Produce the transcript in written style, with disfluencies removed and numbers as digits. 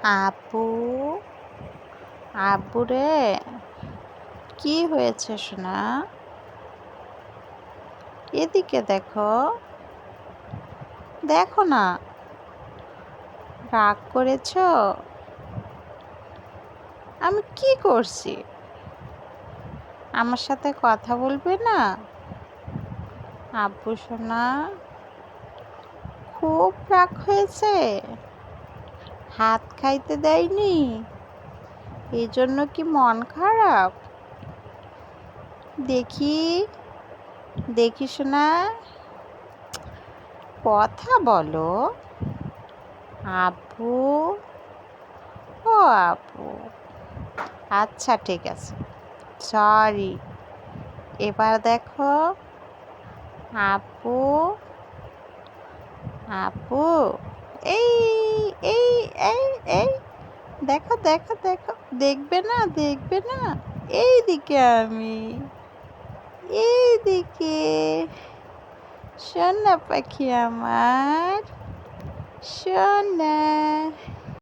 আপু, আব্বু রে, কি হয়েছে সোনা? এদিকে দেখো, দেখো না, রাগ করেছো? আমি কি করছি? আমার সাথে কথা বলবে না? আব্বু সোনা, খুব রাগ হয়েছে? হাত খাইতে দেয়নি? এই জন্য কি মন খারাপ? দেখি, দেখি সোনা, কথা বলো। আব্বু, ও আব্বু, আচ্ছা ঠিক আছে, সরি। এবার দেখো, আপু, আপু, এই এই এই এই দেখো দেখো দেখো, দেখবে না, দেখবে না? এইদিকে আমি, এইদিকে। সোনা পাখি আমার, সোনা।